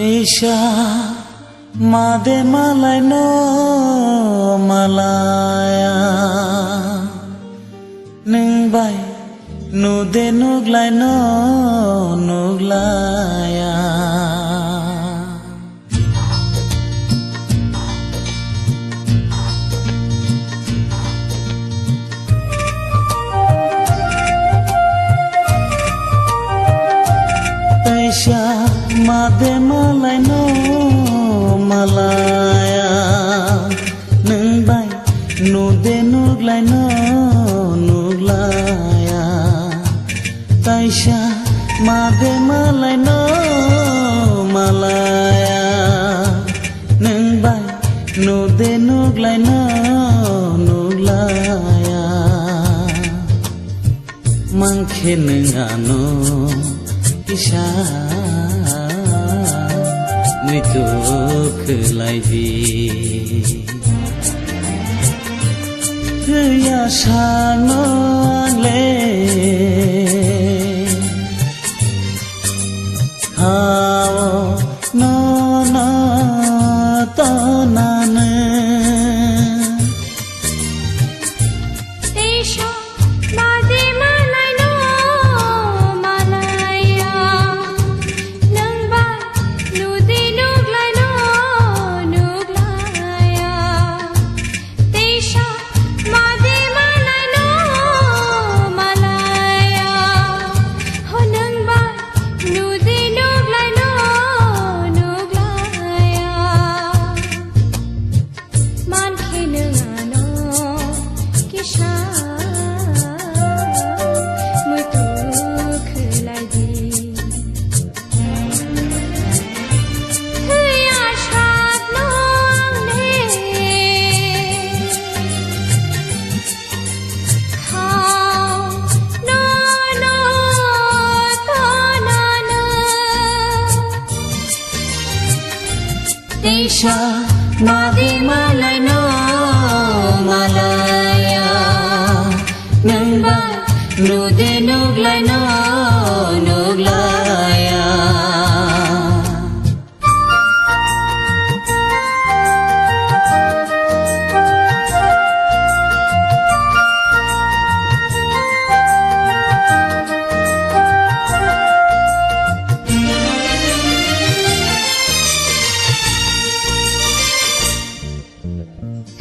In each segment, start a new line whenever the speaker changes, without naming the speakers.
Isha made malay no malaya Nung bay nude nuglay no nuglaya Isha made malay no malaya Nung bay nude nuglay no nuglaya Taisha made malay no malaya Nung bay nude nuglay no nuglaya Mangke nung ano Isha Mui tuk lai di Kaya sano le Hao no no to nane
Isha made malay no malaya Nung bay nude nuglay no nuglaya Isha made malay no malaya Ho nung bay nude nuglay no nuglaya Man khinung ano kisha Mui tuk lai di Huya shat nong le Khao no no to na na
Isha made malay no malaya Nung bay nude nuglay no nuglaya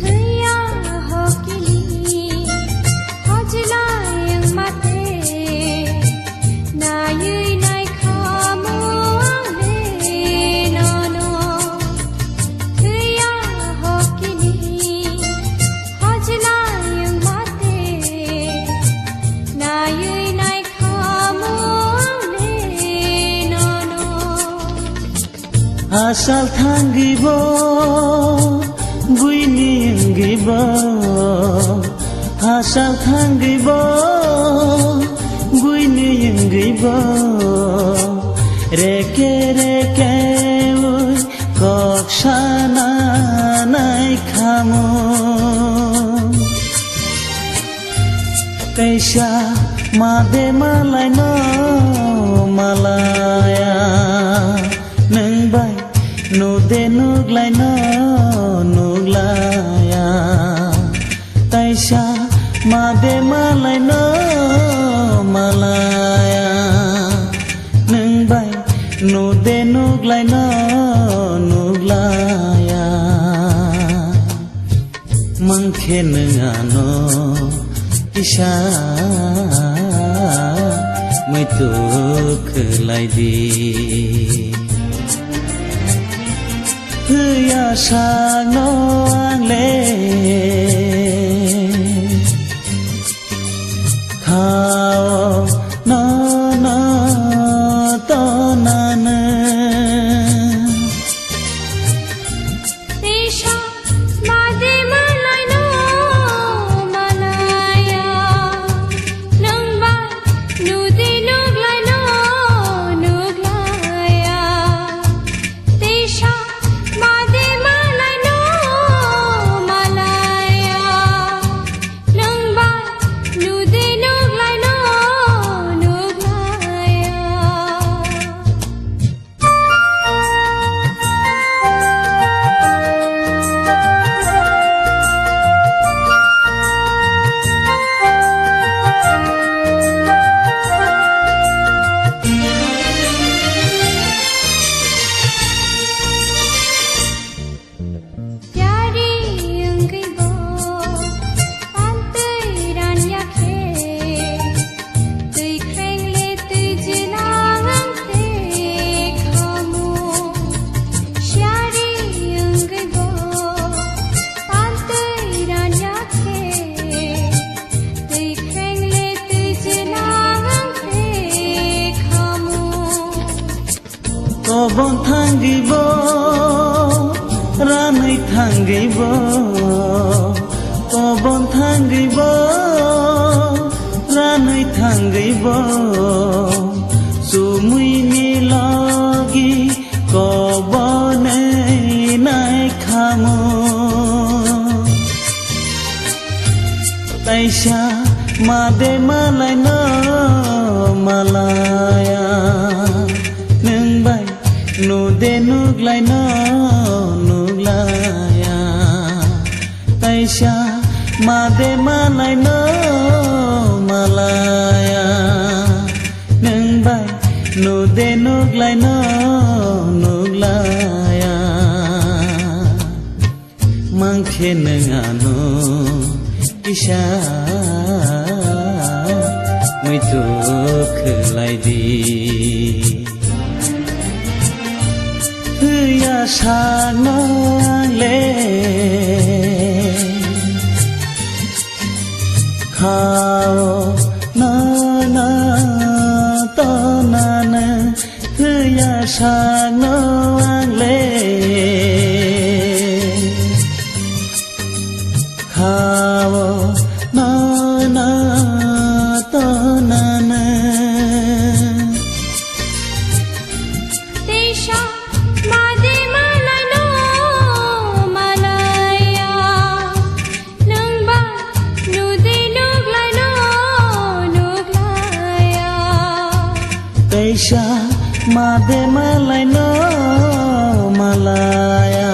Huya hokili hojlayang mate Na yui nai khamu ang le no no Huya hokili hojlayang mate Na yui nai khamu ang le no no
Asal thangibo guini ngibo Asal thangibo guini ngibo Reke reke ui kokshana nai khamu Kaisha made malay no malaya Nung bay nude nuglay no nuglaya Taisha made malay no malaya Nung bay nude nuglay no nuglaya Mangke nung ano Isha Mui tuk lai di Huya sano ang le Khao no no to nane
Isha made malay no malaya Nung bay nude nuglay no nuglaya Isha made malay no malaya
कबन थांगैब रानै थांगैब Cubbon थांगैब रानै थांगैब सुमुइनि लागि कबनै नाय खामो तैसा मादे मालाय न मालाया नोंबाय नुदे नुग्लाय न नुग्लाया तैसा मादे मालाय न मालाया नोंबाय नुदे नुग्लाय न नुग्लाया मांखे नोङानो किसा मैथु खोलायदि हैया सानले खाओ ना ना तो नाना हैया सानले खाओ ना ना तो नाना
तेषा मादे मालाय न मालाया नोंबा नुदे नुग्लाय न नुग्लाया
तैसा मादे मालाय न मालाया